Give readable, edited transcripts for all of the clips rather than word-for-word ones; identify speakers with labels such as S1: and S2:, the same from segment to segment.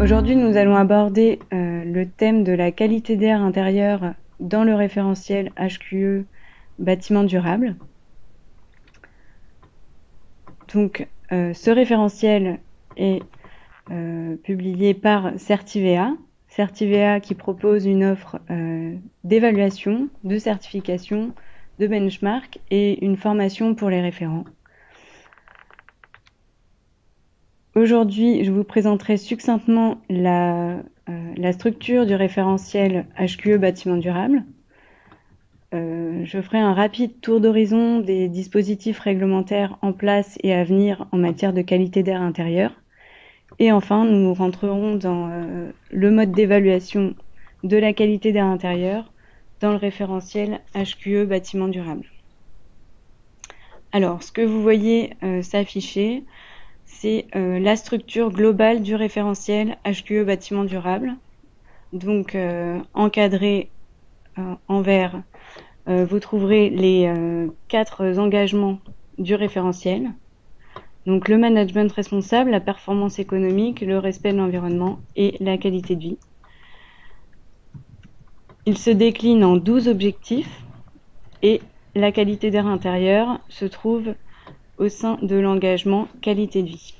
S1: Aujourd'hui, nous allons aborder le thème de la qualité d'air intérieur dans le référentiel HQE bâtiment durable. Donc, ce référentiel est publié par Certivea. Certivea qui propose une offre d'évaluation, de certification, de benchmark et une formation pour les référents. Aujourd'hui, je vous présenterai succinctement la structure du référentiel HQE bâtiment durable. Je ferai un rapide tour d'horizon des dispositifs réglementaires en place et à venir en matière de qualité d'air intérieur. Et enfin, nous rentrerons dans le mode d'évaluation de la qualité d'air intérieur dans le référentiel HQE bâtiment durable. Alors, ce que vous voyez s'afficher, c'est la structure globale du référentiel HQE bâtiment durable. Donc, encadré en vert, vous trouverez les 4 engagements du référentiel. Donc, le management responsable, la performance économique, le respect de l'environnement et la qualité de vie. Il se décline en 12 objectifs et la qualité d'air intérieur se trouve au sein de l'engagement qualité de vie.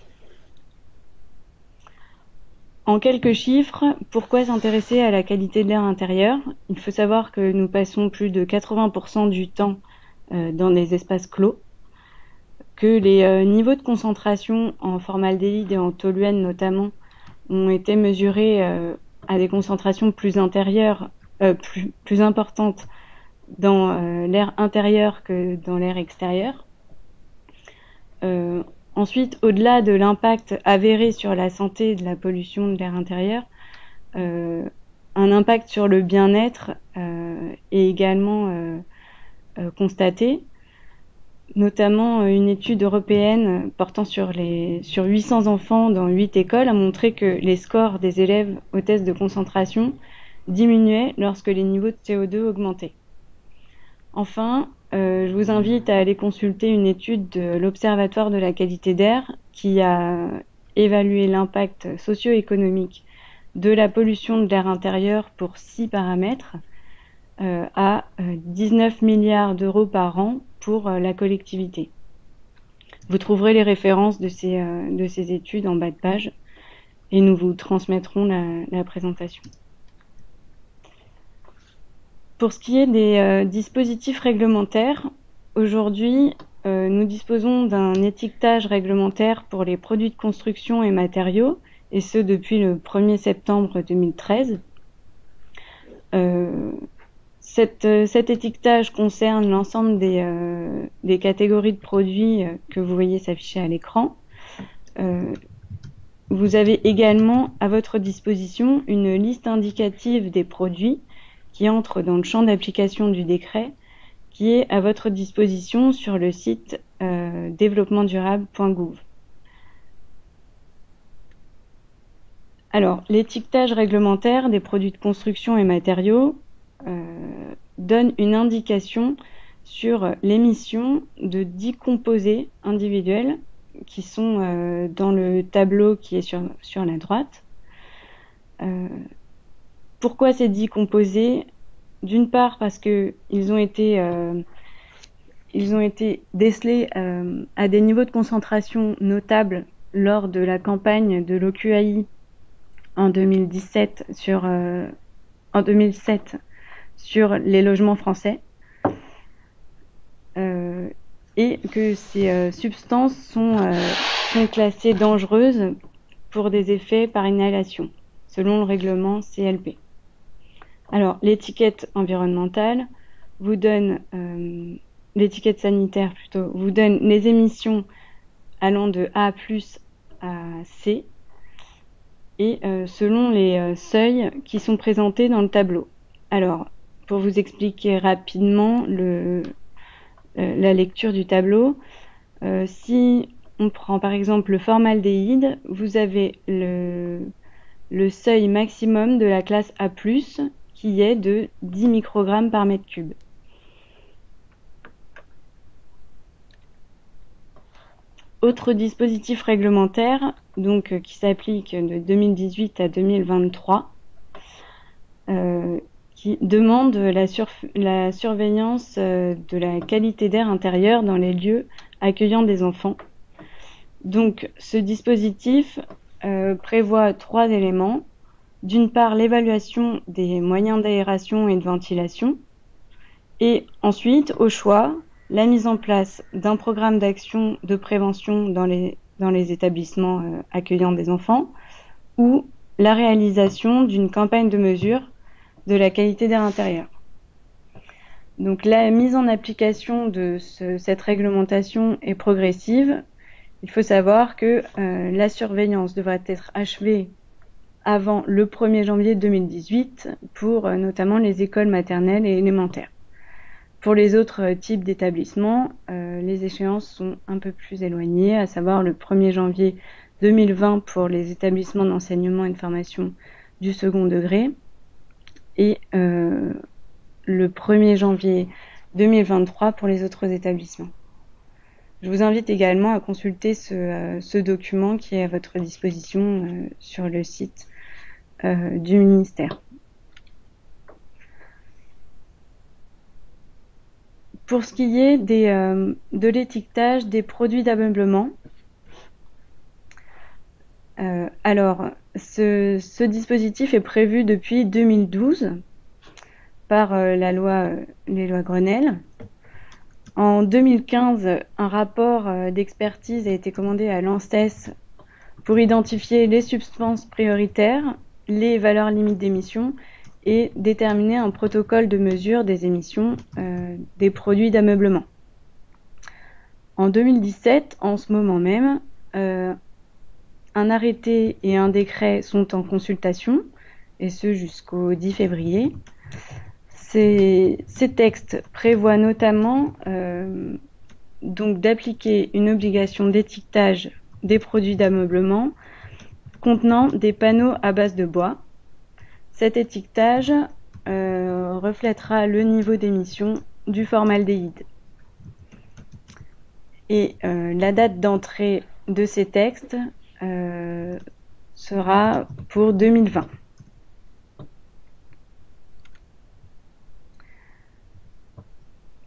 S1: En quelques chiffres, pourquoi s'intéresser à la qualité de l'air intérieur? Il faut savoir que nous passons plus de 80% du temps dans des espaces clos, que les niveaux de concentration en formaldéhyde et en toluène notamment ont été mesurés à des concentrations plus intérieures, plus importantes dans l'air intérieur que dans l'air extérieur. Ensuite, au-delà de l'impact avéré sur la santé de la pollution de l'air intérieur, un impact sur le bien-être est également constaté, notamment une étude européenne portant sur 800 enfants dans 8 écoles a montré que les scores des élèves aux tests de concentration diminuaient lorsque les niveaux de CO2 augmentaient. Enfin, je vous invite à aller consulter une étude de l'Observatoire de la qualité d'air qui a évalué l'impact socio-économique de la pollution de l'air intérieur pour 6 paramètres à 19 milliards d'euros par an pour la collectivité. Vous trouverez les références de ces études en bas de page et nous vous transmettrons la présentation. Pour ce qui est des dispositifs réglementaires, aujourd'hui, nous disposons d'un étiquetage réglementaire pour les produits de construction et matériaux, et ce depuis le 1er septembre 2013. Cet étiquetage concerne l'ensemble des catégories de produits que vous voyez s'afficher à l'écran. Vous avez également à votre disposition une liste indicative des produits qui entrent dans le champ d'application du décret, qui est à votre disposition sur le site développementdurable.gouv. Alors, l'étiquetage réglementaire des produits de construction et matériaux donne une indication sur l'émission de 10 composés individuels qui sont dans le tableau qui est sur la droite. Pourquoi ces 10 composés? D'une part parce qu'ils ont été décelés à des niveaux de concentration notables lors de la campagne de l'OQAI en 2007 sur les logements français, et que ces substances sont classées dangereuses pour des effets par inhalation, selon le règlement CLP. Alors, l'étiquette environnementale vous donne, l'étiquette sanitaire plutôt, vous donne les émissions allant de A+ à C, et selon les seuils qui sont présentés dans le tableau. Alors, pour vous expliquer rapidement la lecture du tableau, si on prend par exemple le formaldéhyde, vous avez le seuil maximum de la classe A+, qui est de 10 microgrammes par mètre cube. autre dispositif réglementaire donc, qui s'applique de 2018 à 2023 qui demande la surveillance de la qualité d'air intérieur dans les lieux accueillant des enfants. Donc ce dispositif prévoit 3 éléments. D'une part, l'évaluation des moyens d'aération et de ventilation, et ensuite, au choix, la mise en place d'un programme d'action de prévention dans les établissements accueillant des enfants, ou la réalisation d'une campagne de mesure de la qualité d'air intérieur. Donc la mise en application de cette réglementation est progressive. Il faut savoir que la surveillance devrait être achevée avant le 1er janvier 2018 pour notamment les écoles maternelles et élémentaires. Pour les autres types d'établissements, les échéances sont un peu plus éloignées, à savoir le 1er janvier 2020 pour les établissements d'enseignement et de formation du second degré et le 1er janvier 2023 pour les autres établissements. Je vous invite également à consulter ce document qui est à votre disposition sur le site du ministère. Pour ce qui est de l'étiquetage des produits d'ameublement, alors ce dispositif est prévu depuis 2012 par les lois Grenelle. En 2015, un rapport d'expertise a été commandé à l'ANSES pour identifier les substances prioritaires, les valeurs limites d'émissions et déterminer un protocole de mesure des émissions des produits d'ameublement. En 2017, en ce moment même, un arrêté et un décret sont en consultation, et ce jusqu'au 10 février. Ces textes prévoient notamment donc d'appliquer une obligation d'étiquetage des produits d'ameublement contenant des panneaux à base de bois. Cet étiquetage reflètera le niveau d'émission du formaldéhyde. Et la date d'entrée de ces textes sera pour 2020.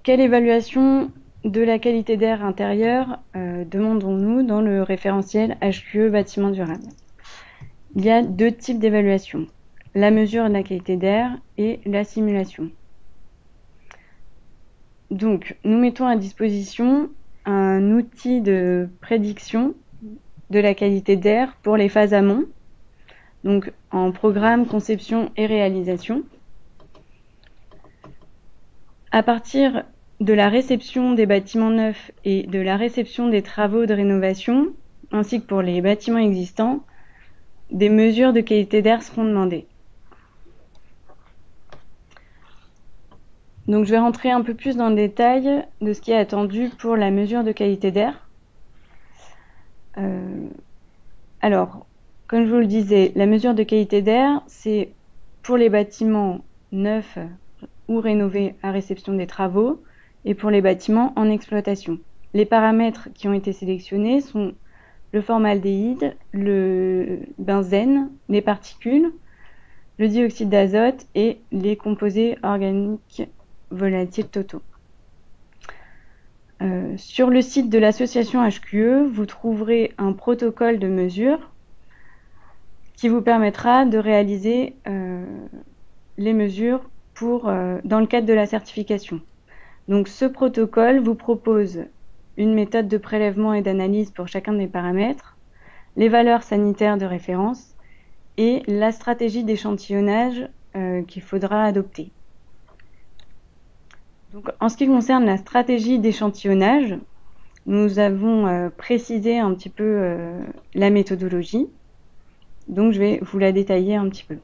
S1: Quelle évaluation de la qualité d'air intérieur demandons-nous dans le référentiel HQE bâtiment durable? Il y a 2 types d'évaluation, la mesure de la qualité d'air et la simulation. Donc, nous mettons à disposition un outil de prédiction de la qualité d'air pour les phases amont, donc en programme, conception et réalisation. À partir de la réception des bâtiments neufs et de la réception des travaux de rénovation, ainsi que pour les bâtiments existants, des mesures de qualité d'air seront demandées. Donc je vais rentrer un peu plus dans le détail de ce qui est attendu pour la mesure de qualité d'air. Alors, comme je vous le disais, la mesure de qualité d'air, c'est pour les bâtiments neufs ou rénovés à réception des travaux, et pour les bâtiments en exploitation. Les paramètres qui ont été sélectionnés sont le formaldéhyde, le benzène, les particules, le dioxyde d'azote et les composés organiques volatiles totaux. Sur le site de l'association HQE, vous trouverez un protocole de mesure qui vous permettra de réaliser les mesures dans le cadre de la certification. Donc ce protocole vous propose une méthode de prélèvement et d'analyse pour chacun des paramètres, les valeurs sanitaires de référence et la stratégie d'échantillonnage qu'il faudra adopter. Donc, en ce qui concerne la stratégie d'échantillonnage, nous avons précisé un petit peu la méthodologie. Donc je vais vous la détailler un petit peu.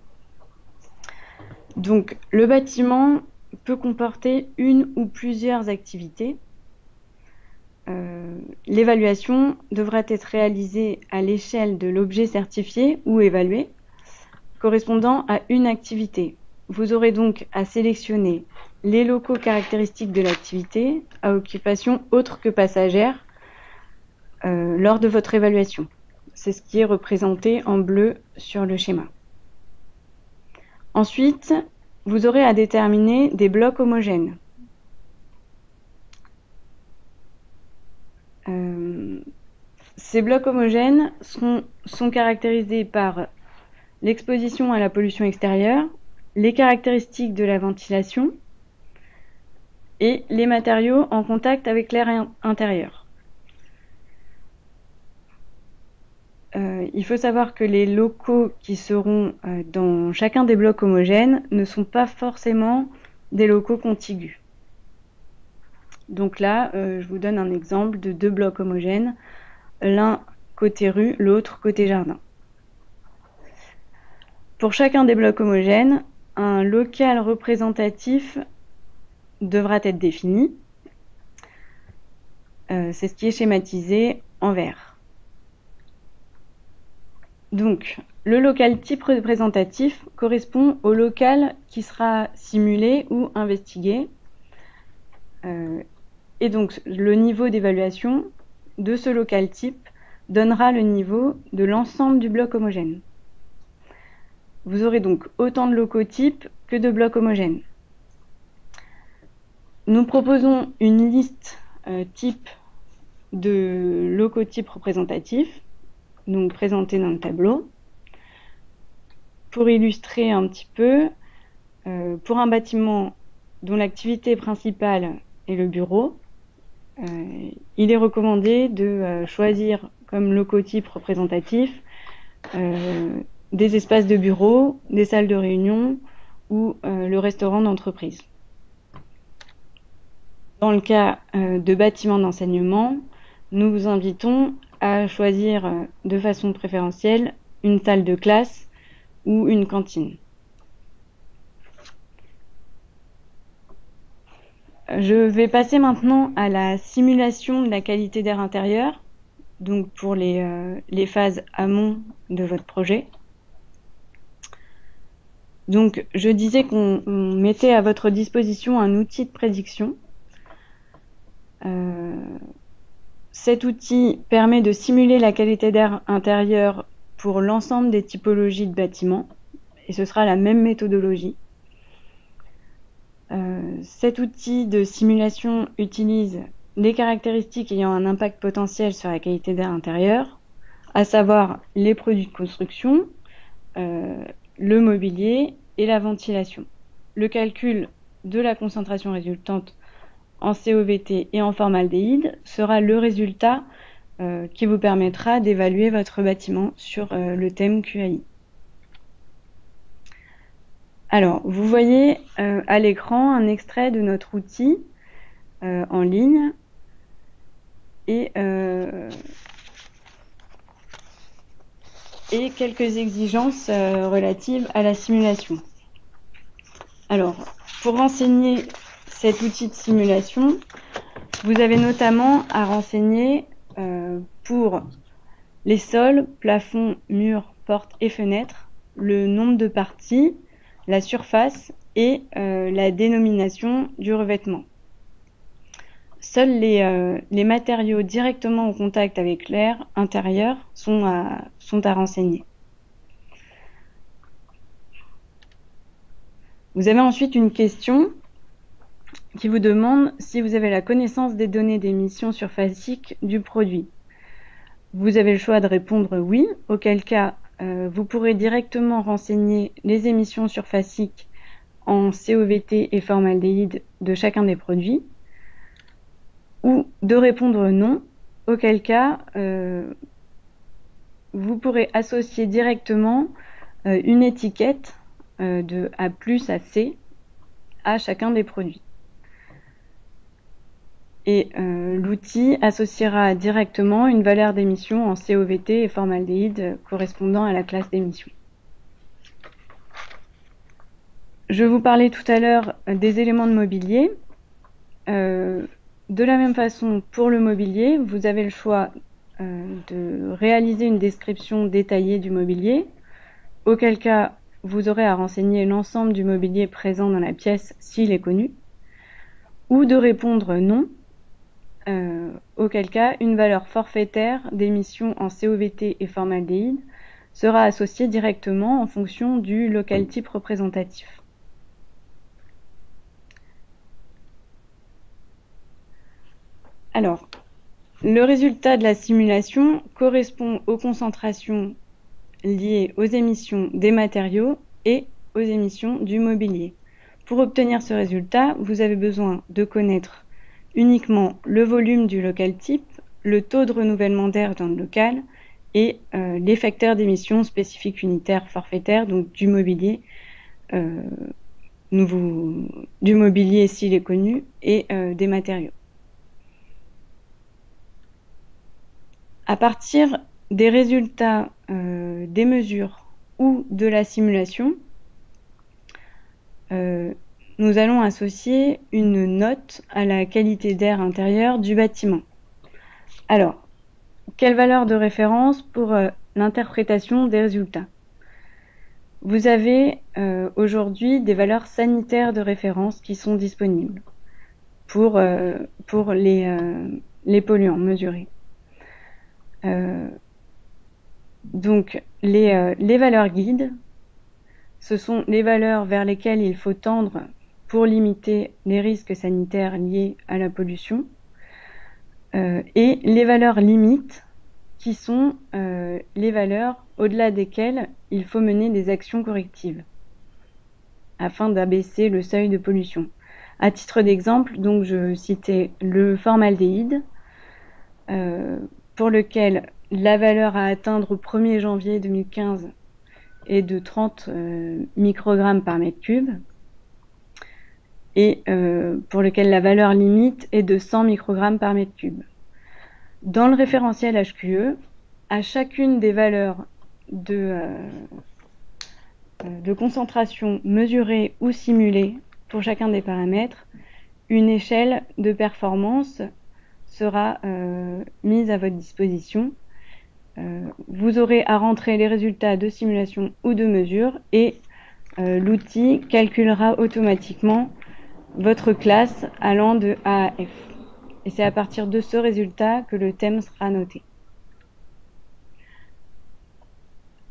S1: Donc le bâtiment peut comporter une ou plusieurs activités. L'évaluation devra être réalisée à l'échelle de l'objet certifié ou évalué, correspondant à une activité. Vous aurez donc à sélectionner les locaux caractéristiques de l'activité à occupation autre que passagère, lors de votre évaluation. C'est ce qui est représenté en bleu sur le schéma. Ensuite, vous aurez à déterminer des blocs homogènes. Ces blocs homogènes sont caractérisés par l'exposition à la pollution extérieure, les caractéristiques de la ventilation et les matériaux en contact avec l'air intérieur. Il faut savoir que les locaux qui seront dans chacun des blocs homogènes ne sont pas forcément des locaux contigus. Donc là, je vous donne un exemple de 2 blocs homogènes, l'un côté rue, l'autre côté jardin. Pour chacun des blocs homogènes, un local représentatif devra être défini. C'est ce qui est schématisé en vert. Donc, le local type représentatif correspond au local qui sera simulé ou investigué. Et donc, le niveau d'évaluation de ce local type donnera le niveau de l'ensemble du bloc homogène. Vous aurez donc autant de locaux types que de blocs homogènes. Nous proposons une liste type de locaux types représentatifs, donc présentés dans le tableau. Pour illustrer un petit peu, pour un bâtiment dont l'activité principale est le bureau, il est recommandé de choisir comme locaux types représentatifs des espaces de bureau, des salles de réunion ou le restaurant d'entreprise. Dans le cas de bâtiments d'enseignement, nous vous invitons à choisir de façon préférentielle une salle de classe ou une cantine. Je vais passer maintenant à la simulation de la qualité d'air intérieur, donc pour les phases amont de votre projet. Donc, je disais qu'on mettait à votre disposition un outil de prédiction. Cet outil permet de simuler la qualité d'air intérieur pour l'ensemble des typologies de bâtiments, et ce sera la même méthodologie. Cet outil de simulation utilise les caractéristiques ayant un impact potentiel sur la qualité d'air intérieur, à savoir les produits de construction, le mobilier et la ventilation. Le calcul de la concentration résultante en COVT et en formaldéhyde sera le résultat qui vous permettra d'évaluer votre bâtiment sur le thème QAI. Alors, vous voyez à l'écran un extrait de notre outil en ligne et quelques exigences relatives à la simulation. Alors, pour renseigner cet outil de simulation, vous avez notamment à renseigner pour les sols, plafonds, murs, portes et fenêtres, le nombre de parties, la surface et la dénomination du revêtement. Seuls les matériaux directement en contact avec l'air intérieur sont à renseigner. Vous avez ensuite une question qui vous demande si vous avez la connaissance des données d'émission surfacique du produit. Vous avez le choix de répondre oui, auquel cas vous pourrez directement renseigner les émissions surfaciques en COVT et formaldéhyde de chacun des produits, ou de répondre non, auquel cas vous pourrez associer directement une étiquette de A+ à C à chacun des produits. Et l'outil associera directement une valeur d'émission en COVT et formaldéhyde correspondant à la classe d'émission. Je vous parlais tout à l'heure des éléments de mobilier. De la même façon, pour le mobilier, vous avez le choix de réaliser une description détaillée du mobilier, auquel cas vous aurez à renseigner l'ensemble du mobilier présent dans la pièce s'il est connu, ou de répondre non, auquel cas une valeur forfaitaire d'émission en COVT et formaldéhyde sera associée directement en fonction du local type représentatif. Alors, le résultat de la simulation correspond aux concentrations liées aux émissions des matériaux et aux émissions du mobilier. Pour obtenir ce résultat, vous avez besoin de connaître uniquement le volume du local type, le taux de renouvellement d'air dans le local et les facteurs d'émission spécifiques unitaires forfaitaires, donc du mobilier, du mobilier s'il est connu, et des matériaux. À partir des résultats des mesures ou de la simulation, nous allons associer une note à la qualité d'air intérieur du bâtiment. Alors, quelle valeur de référence pour l'interprétation des résultats? Vous avez aujourd'hui des valeurs sanitaires de référence qui sont disponibles pour les polluants mesurés. Donc, les valeurs guides, ce sont les valeurs vers lesquelles il faut tendre pour limiter les risques sanitaires liés à la pollution, et les valeurs limites, qui sont les valeurs au-delà desquelles il faut mener des actions correctives afin d'abaisser le seuil de pollution. À titre d'exemple, donc je citais le formaldéhyde, pour lequel la valeur à atteindre au 1er janvier 2015 est de 30 microgrammes par mètre cube, et pour lequel la valeur limite est de 100 microgrammes par mètre cube. Dans le référentiel HQE, à chacune des valeurs de concentration mesurée ou simulée pour chacun des paramètres, une échelle de performance sera mise à votre disposition. Vous aurez à rentrer les résultats de simulation ou de mesure et l'outil calculera automatiquement votre classe allant de A à F. Et c'est à partir de ce résultat que le thème sera noté.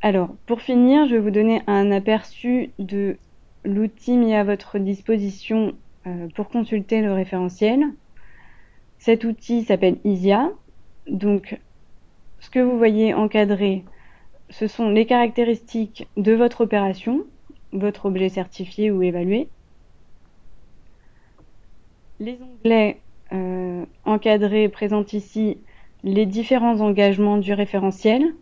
S1: Alors, pour finir, je vais vous donner un aperçu de l'outil mis à votre disposition pour consulter le référentiel. Cet outil s'appelle ISIA. Donc, ce que vous voyez encadré, ce sont les caractéristiques de votre opération, votre objet certifié ou évalué. Les onglets encadrés présentent ici les différents engagements du référentiel.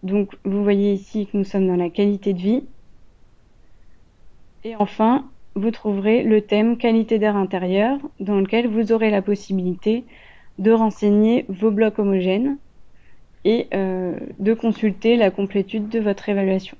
S1: Donc, vous voyez ici que nous sommes dans la qualité de vie. Et enfin, vous trouverez le thème qualité d'air intérieur, dans lequel vous aurez la possibilité de renseigner vos blocs homogènes et de consulter la complétude de votre évaluation.